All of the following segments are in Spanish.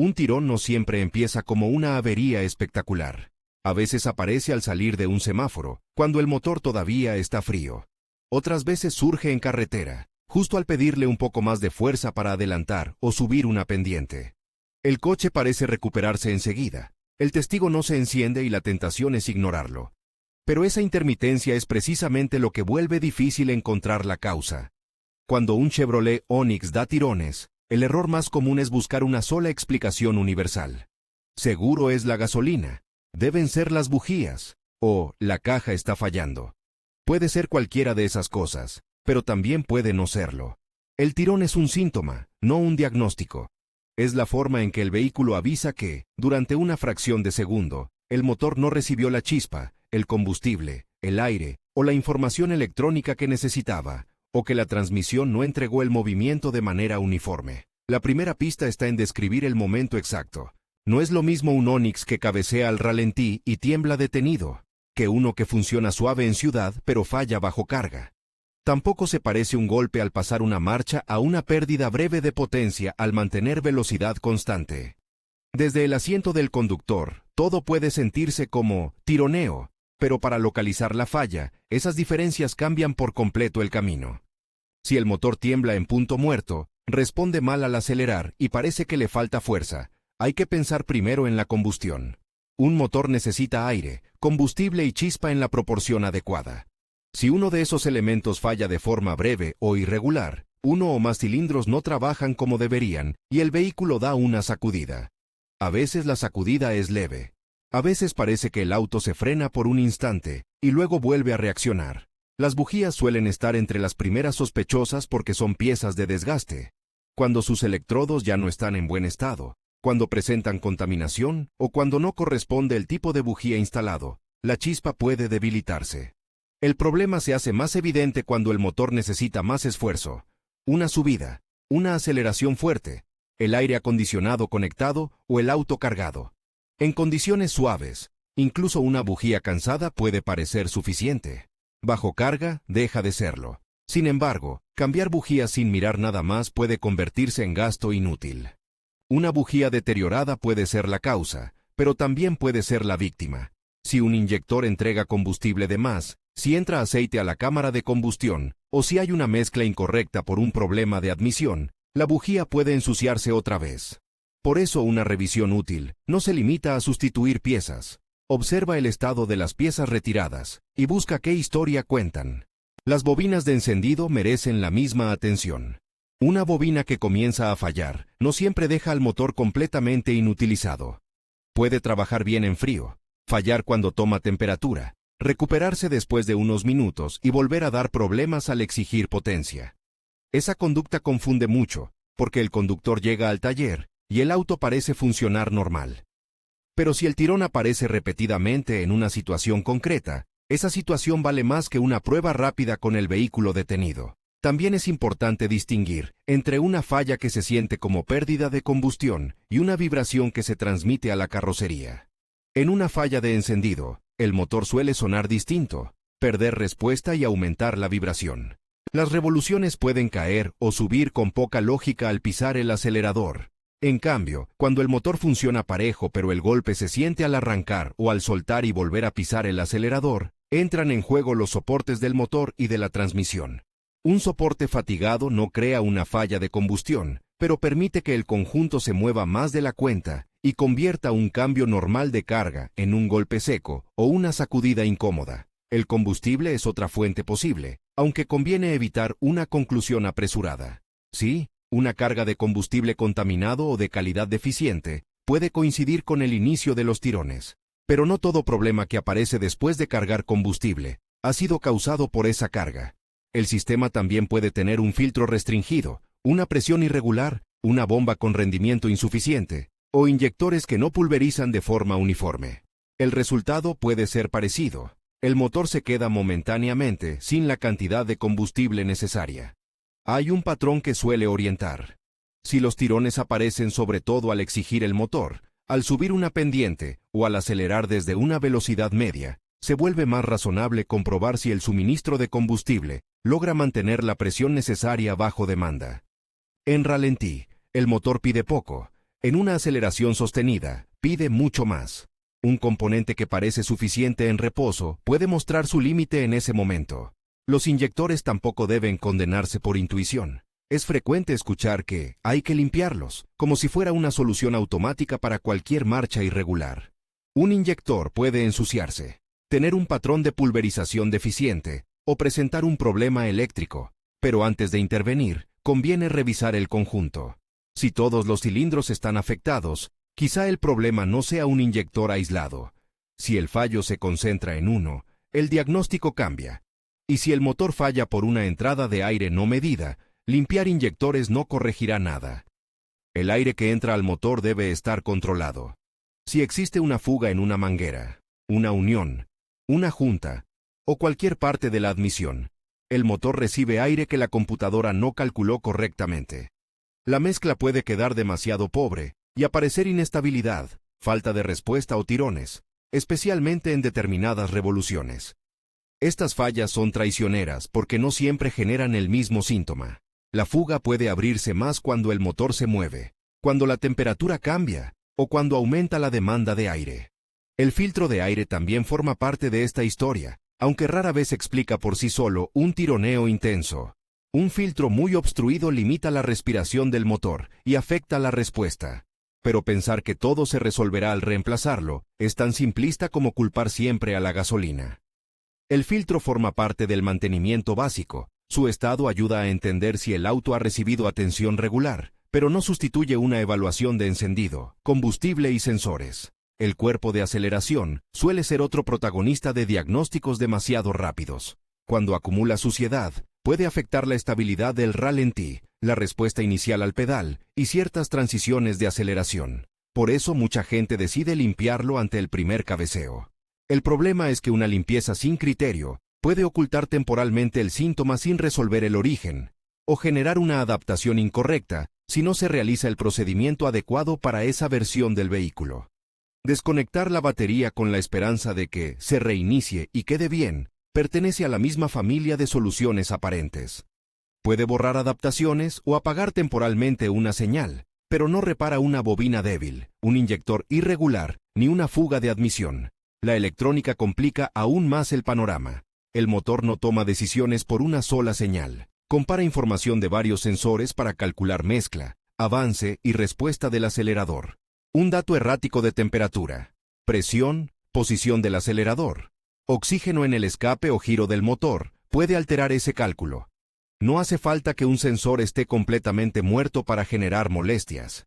Un tirón no siempre empieza como una avería espectacular. A veces aparece al salir de un semáforo, cuando el motor todavía está frío. Otras veces surge en carretera, justo al pedirle un poco más de fuerza para adelantar o subir una pendiente. El coche parece recuperarse enseguida. El testigo no se enciende y la tentación es ignorarlo. Pero esa intermitencia es precisamente lo que vuelve difícil encontrar la causa. Cuando un Chevrolet Onix da tirones, el error más común es buscar una sola explicación universal. Seguro es la gasolina, deben ser las bujías, o la caja está fallando. Puede ser cualquiera de esas cosas, pero también puede no serlo. El tirón es un síntoma, no un diagnóstico. Es la forma en que el vehículo avisa que, durante una fracción de segundo, el motor no recibió la chispa, el combustible, el aire o la información electrónica que necesitaba, o que la transmisión no entregó el movimiento de manera uniforme. La primera pista está en describir el momento exacto. No es lo mismo un Onix que cabecea al ralentí y tiembla detenido, que uno que funciona suave en ciudad pero falla bajo carga. Tampoco se parece un golpe al pasar una marcha a una pérdida breve de potencia al mantener velocidad constante. Desde el asiento del conductor, todo puede sentirse como tironeo, pero para localizar la falla, esas diferencias cambian por completo el camino. Si el motor tiembla en punto muerto, responde mal al acelerar y parece que le falta fuerza, hay que pensar primero en la combustión. Un motor necesita aire, combustible y chispa en la proporción adecuada. Si uno de esos elementos falla de forma breve o irregular, uno o más cilindros no trabajan como deberían y el vehículo da una sacudida. A veces la sacudida es leve. A veces parece que el auto se frena por un instante y luego vuelve a reaccionar. Las bujías suelen estar entre las primeras sospechosas porque son piezas de desgaste. Cuando sus electrodos ya no están en buen estado, cuando presentan contaminación o cuando no corresponde el tipo de bujía instalado, la chispa puede debilitarse. El problema se hace más evidente cuando el motor necesita más esfuerzo, una subida, una aceleración fuerte, el aire acondicionado conectado o el auto cargado. En condiciones suaves, incluso una bujía cansada puede parecer suficiente. Bajo carga, deja de serlo. Sin embargo, cambiar bujías sin mirar nada más puede convertirse en gasto inútil. Una bujía deteriorada puede ser la causa, pero también puede ser la víctima. Si un inyector entrega combustible de más, si entra aceite a la cámara de combustión, o si hay una mezcla incorrecta por un problema de admisión, la bujía puede ensuciarse otra vez. Por eso una revisión útil no se limita a sustituir piezas. Observa el estado de las piezas retiradas y busca qué historia cuentan. Las bobinas de encendido merecen la misma atención. Una bobina que comienza a fallar no siempre deja al motor completamente inutilizado. Puede trabajar bien en frío, fallar cuando toma temperatura, recuperarse después de unos minutos y volver a dar problemas al exigir potencia. Esa conducta confunde mucho, porque el conductor llega al taller y el auto parece funcionar normal. Pero si el tirón aparece repetidamente en una situación concreta, esa situación vale más que una prueba rápida con el vehículo detenido. También es importante distinguir entre una falla que se siente como pérdida de combustión y una vibración que se transmite a la carrocería. En una falla de encendido, el motor suele sonar distinto, perder respuesta y aumentar la vibración. Las revoluciones pueden caer o subir con poca lógica al pisar el acelerador. En cambio, cuando el motor funciona parejo pero el golpe se siente al arrancar o al soltar y volver a pisar el acelerador, entran en juego los soportes del motor y de la transmisión. Un soporte fatigado no crea una falla de combustión, pero permite que el conjunto se mueva más de la cuenta y convierta un cambio normal de carga en un golpe seco o una sacudida incómoda. El combustible es otra fuente posible, aunque conviene evitar una conclusión apresurada. Sí, una carga de combustible contaminado o de calidad deficiente puede coincidir con el inicio de los tirones, pero no todo problema que aparece después de cargar combustible ha sido causado por esa carga. El sistema también puede tener un filtro restringido, una presión irregular, una bomba con rendimiento insuficiente, o inyectores que no pulverizan de forma uniforme. El resultado puede ser parecido. El motor se queda momentáneamente sin la cantidad de combustible necesaria. Hay un patrón que suele orientar. Si los tirones aparecen sobre todo al exigir el motor, al subir una pendiente o al acelerar desde una velocidad media, se vuelve más razonable comprobar si el suministro de combustible logra mantener la presión necesaria bajo demanda. En ralentí, el motor pide poco, En una aceleración sostenida, pide mucho más. Un componente que parece suficiente en reposo puede mostrar su límite en ese momento. Los inyectores tampoco deben condenarse por intuición. Es frecuente escuchar que hay que limpiarlos, como si fuera una solución automática para cualquier marcha irregular. Un inyector puede ensuciarse, tener un patrón de pulverización deficiente o presentar un problema eléctrico, pero antes de intervenir, conviene revisar el conjunto. Si todos los cilindros están afectados, quizá el problema no sea un inyector aislado. Si el fallo se concentra en uno, el diagnóstico cambia. Y si el motor falla por una entrada de aire no medida, limpiar inyectores no corregirá nada. El aire que entra al motor debe estar controlado. Si existe una fuga en una manguera, una unión, una junta o cualquier parte de la admisión, el motor recibe aire que la computadora no calculó correctamente. La mezcla puede quedar demasiado pobre y aparecer inestabilidad, falta de respuesta o tirones, especialmente en determinadas revoluciones. Estas fallas son traicioneras porque no siempre generan el mismo síntoma. La fuga puede abrirse más cuando el motor se mueve, cuando la temperatura cambia o cuando aumenta la demanda de aire. El filtro de aire también forma parte de esta historia, aunque rara vez explica por sí solo un tironeo intenso. Un filtro muy obstruido limita la respiración del motor y afecta la respuesta. Pero pensar que todo se resolverá al reemplazarlo es tan simplista como culpar siempre a la gasolina. El filtro forma parte del mantenimiento básico. Su estado ayuda a entender si el auto ha recibido atención regular, pero no sustituye una evaluación de encendido, combustible y sensores. El cuerpo de aceleración suele ser otro protagonista de diagnósticos demasiado rápidos. Cuando acumula suciedad, puede afectar la estabilidad del ralentí, la respuesta inicial al pedal y ciertas transiciones de aceleración. Por eso mucha gente decide limpiarlo ante el primer cabeceo. El problema es que una limpieza sin criterio puede ocultar temporalmente el síntoma sin resolver el origen, o generar una adaptación incorrecta si no se realiza el procedimiento adecuado para esa versión del vehículo. Desconectar la batería con la esperanza de que se reinicie y quede bien pertenece a la misma familia de soluciones aparentes. Puede borrar adaptaciones o apagar temporalmente una señal, pero no repara una bobina débil, un inyector irregular ni una fuga de admisión. La electrónica complica aún más el panorama. El motor no toma decisiones por una sola señal. Compara información de varios sensores para calcular mezcla, avance y respuesta del acelerador. Un dato errático de temperatura, presión, posición del acelerador, oxígeno en el escape o giro del motor puede alterar ese cálculo. No hace falta que un sensor esté completamente muerto para generar molestias.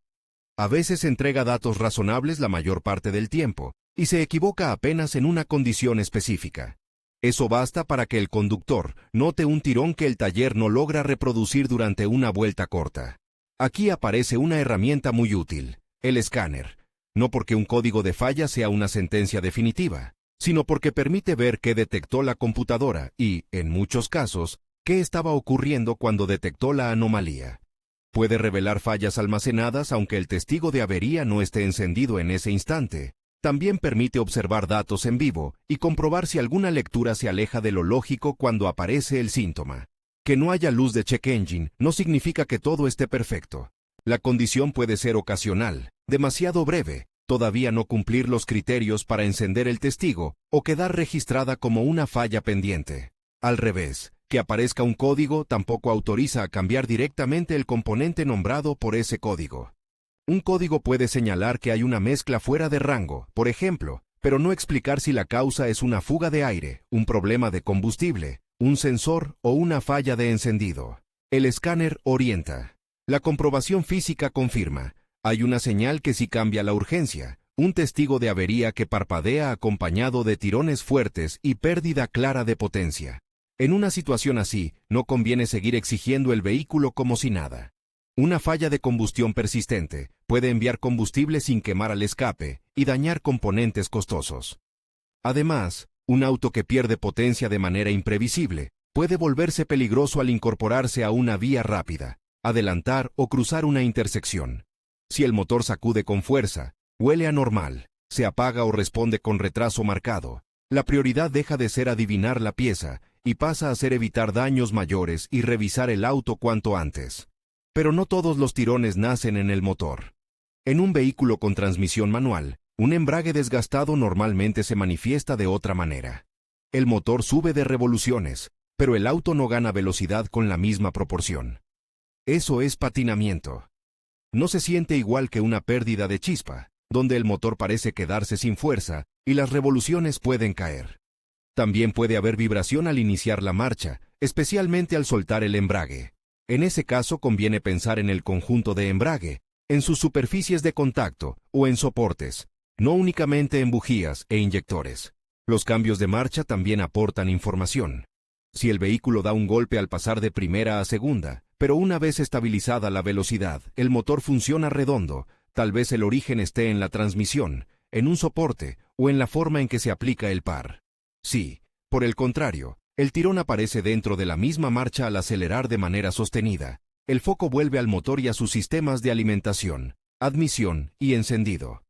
A veces entrega datos razonables la mayor parte del tiempo y se equivoca apenas en una condición específica. Eso basta para que el conductor note un tirón que el taller no logra reproducir durante una vuelta corta. Aquí aparece una herramienta muy útil, el escáner, no porque un código de falla sea una sentencia definitiva, sino porque permite ver qué detectó la computadora y, en muchos casos, qué estaba ocurriendo cuando detectó la anomalía. Puede revelar fallas almacenadas aunque el testigo de avería no esté encendido en ese instante. También permite observar datos en vivo y comprobar si alguna lectura se aleja de lo lógico cuando aparece el síntoma. Que no haya luz de check engine no significa que todo esté perfecto. La condición puede ser ocasional, demasiado breve, todavía no cumplir los criterios para encender el testigo o quedar registrada como una falla pendiente. Al revés, que aparezca un código tampoco autoriza a cambiar directamente el componente nombrado por ese código. Un código puede señalar que hay una mezcla fuera de rango, por ejemplo, pero no explicar si la causa es una fuga de aire, un problema de combustible, un sensor o una falla de encendido. El escáner orienta. La comprobación física confirma. Hay una señal que sí cambia la urgencia, un testigo de avería que parpadea acompañado de tirones fuertes y pérdida clara de potencia. En una situación así, no conviene seguir exigiendo el vehículo como si nada. Una falla de combustión persistente puede enviar combustible sin quemar al escape y dañar componentes costosos. Además, un auto que pierde potencia de manera imprevisible puede volverse peligroso al incorporarse a una vía rápida, adelantar o cruzar una intersección. Si el motor sacude con fuerza, huele anormal, se apaga o responde con retraso marcado, la prioridad deja de ser adivinar la pieza y pasa a ser evitar daños mayores y revisar el auto cuanto antes. Pero no todos los tirones nacen en el motor. En un vehículo con transmisión manual, un embrague desgastado normalmente se manifiesta de otra manera. El motor sube de revoluciones, pero el auto no gana velocidad con la misma proporción. Eso es patinamiento. No se siente igual que una pérdida de chispa, donde el motor parece quedarse sin fuerza y las revoluciones pueden caer. También puede haber vibración al iniciar la marcha, especialmente al soltar el embrague. En ese caso conviene pensar en el conjunto de embrague, en sus superficies de contacto o en soportes, no únicamente en bujías e inyectores. Los cambios de marcha también aportan información. Si el vehículo da un golpe al pasar de primera a segunda, pero una vez estabilizada la velocidad, el motor funciona redondo, tal vez el origen esté en la transmisión, en un soporte o en la forma en que se aplica el par. Si, por el contrario, el tirón aparece dentro de la misma marcha al acelerar de manera sostenida, el foco vuelve al motor y a sus sistemas de alimentación, admisión y encendido.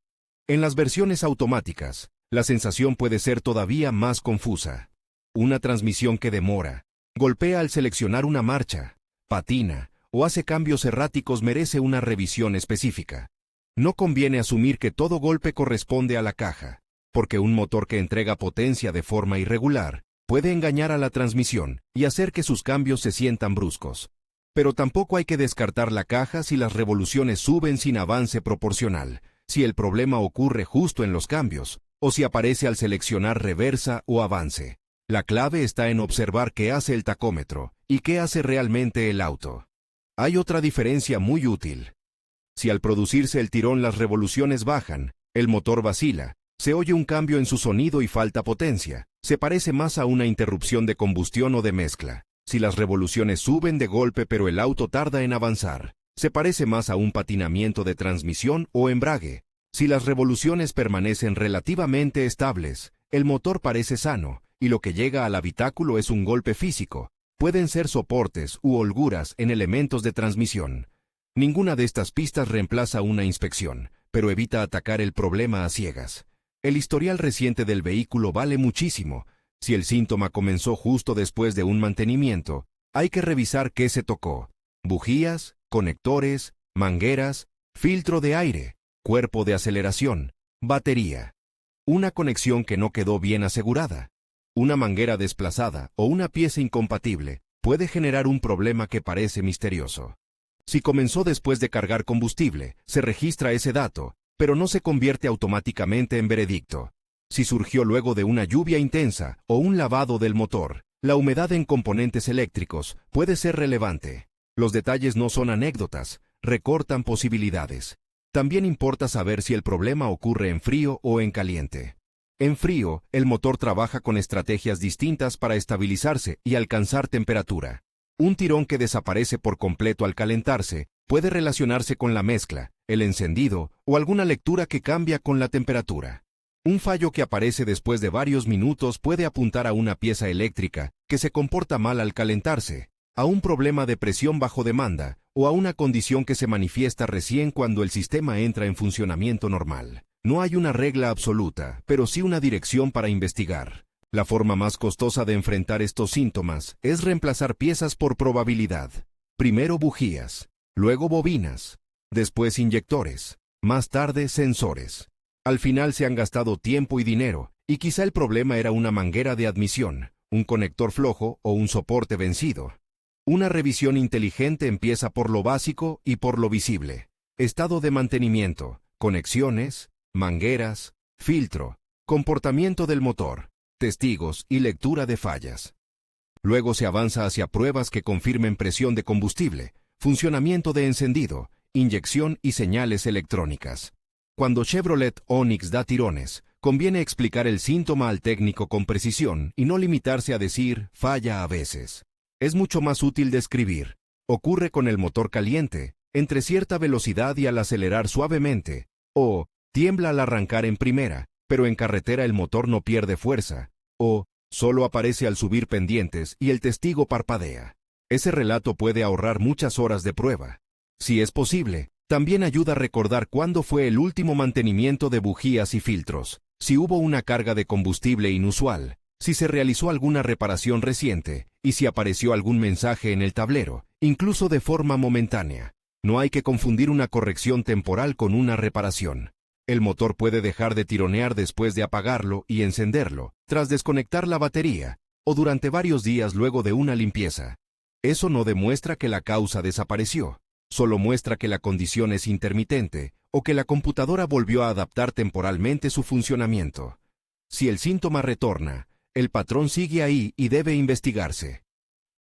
En las versiones automáticas, la sensación puede ser todavía más confusa. Una transmisión que demora, golpea al seleccionar una marcha, patina o hace cambios erráticos merece una revisión específica. No conviene asumir que todo golpe corresponde a la caja, porque un motor que entrega potencia de forma irregular puede engañar a la transmisión y hacer que sus cambios se sientan bruscos. Pero tampoco hay que descartar la caja si las revoluciones suben sin avance proporcional, si el problema ocurre justo en los cambios, o si aparece al seleccionar reversa o avance. La clave está en observar qué hace el tacómetro y qué hace realmente el auto. Hay otra diferencia muy útil. Si al producirse el tirón las revoluciones bajan, el motor vacila, se oye un cambio en su sonido y falta potencia, se parece más a una interrupción de combustión o de mezcla. Si las revoluciones suben de golpe pero el auto tarda en avanzar, se parece más a un patinamiento de transmisión o embrague. Si las revoluciones permanecen relativamente estables, el motor parece sano, y lo que llega al habitáculo es un golpe físico. Pueden ser soportes u holguras en elementos de transmisión. Ninguna de estas pistas reemplaza una inspección, pero evita atacar el problema a ciegas. El historial reciente del vehículo vale muchísimo. Si el síntoma comenzó justo después de un mantenimiento, hay que revisar qué se tocó: bujías, conectores, mangueras, filtro de aire, cuerpo de aceleración, batería. Una conexión que no quedó bien asegurada, una manguera desplazada o una pieza incompatible puede generar un problema que parece misterioso. Si comenzó después de cargar combustible, se registra ese dato, pero no se convierte automáticamente en veredicto. Si surgió luego de una lluvia intensa o un lavado del motor, la humedad en componentes eléctricos puede ser relevante. Los detalles no son anécdotas, recortan posibilidades. También importa saber si el problema ocurre en frío o en caliente. En frío, el motor trabaja con estrategias distintas para estabilizarse y alcanzar temperatura. Un tirón que desaparece por completo al calentarse puede relacionarse con la mezcla, el encendido o alguna lectura que cambia con la temperatura. Un fallo que aparece después de varios minutos puede apuntar a una pieza eléctrica que se comporta mal al calentarse, a un problema de presión bajo demanda o a una condición que se manifiesta recién cuando el sistema entra en funcionamiento normal. No hay una regla absoluta, pero sí una dirección para investigar. La forma más costosa de enfrentar estos síntomas es reemplazar piezas por probabilidad. Primero bujías, luego bobinas, después inyectores, más tarde sensores. Al final se han gastado tiempo y dinero, y quizá el problema era una manguera de admisión, un conector flojo o un soporte vencido. Una revisión inteligente empieza por lo básico y por lo visible. Estado de mantenimiento, conexiones, mangueras, filtro, comportamiento del motor, testigos y lectura de fallas. Luego se avanza hacia pruebas que confirmen presión de combustible, funcionamiento de encendido, inyección y señales electrónicas. Cuando Chevrolet Onix da tirones, conviene explicar el síntoma al técnico con precisión y no limitarse a decir falla a veces. Es mucho más útil describir: ocurre con el motor caliente, entre cierta velocidad y al acelerar suavemente, o tiembla al arrancar en primera, pero en carretera el motor no pierde fuerza, o solo aparece al subir pendientes y el testigo parpadea. Ese relato puede ahorrar muchas horas de prueba. Si es posible, también ayuda a recordar cuándo fue el último mantenimiento de bujías y filtros, si hubo una carga de combustible inusual, si se realizó alguna reparación reciente y si apareció algún mensaje en el tablero, incluso de forma momentánea. No hay que confundir una corrección temporal con una reparación. El motor puede dejar de tironear después de apagarlo y encenderlo, tras desconectar la batería, o durante varios días luego de una limpieza. Eso no demuestra que la causa desapareció, solo muestra que la condición es intermitente o que la computadora volvió a adaptar temporalmente su funcionamiento. Si el síntoma retorna, el patrón sigue ahí y debe investigarse.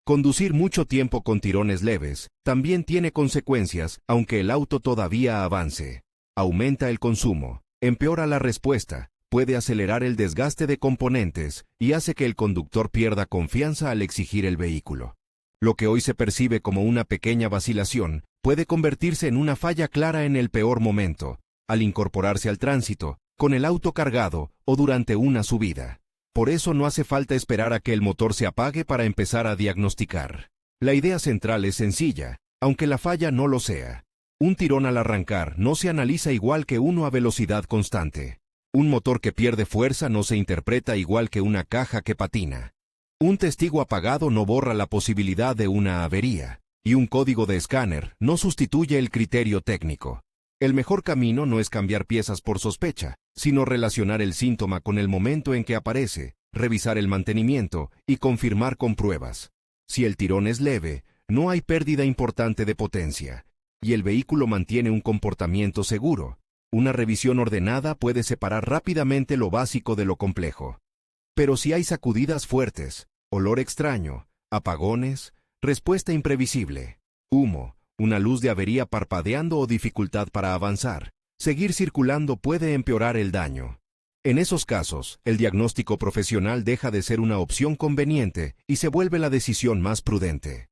Conducir mucho tiempo con tirones leves también tiene consecuencias, aunque el auto todavía avance. Aumenta el consumo, empeora la respuesta, puede acelerar el desgaste de componentes y hace que el conductor pierda confianza al exigir el vehículo. Lo que hoy se percibe como una pequeña vacilación puede convertirse en una falla clara en el peor momento, al incorporarse al tránsito, con el auto cargado o durante una subida. Por eso no hace falta esperar a que el motor se apague para empezar a diagnosticar. La idea central es sencilla, aunque la falla no lo sea. Un tirón al arrancar no se analiza igual que uno a velocidad constante. Un motor que pierde fuerza no se interpreta igual que una caja que patina. Un testigo apagado no borra la posibilidad de una avería, y un código de escáner no sustituye el criterio técnico. El mejor camino no es cambiar piezas por sospecha, sino relacionar el síntoma con el momento en que aparece, revisar el mantenimiento y confirmar con pruebas. Si el tirón es leve, no hay pérdida importante de potencia, y el vehículo mantiene un comportamiento seguro. Una revisión ordenada puede separar rápidamente lo básico de lo complejo. Pero si hay sacudidas fuertes, olor extraño, apagones, respuesta imprevisible, humo, una luz de avería parpadeando o dificultad para avanzar, seguir circulando puede empeorar el daño. En esos casos, el diagnóstico profesional deja de ser una opción conveniente y se vuelve la decisión más prudente.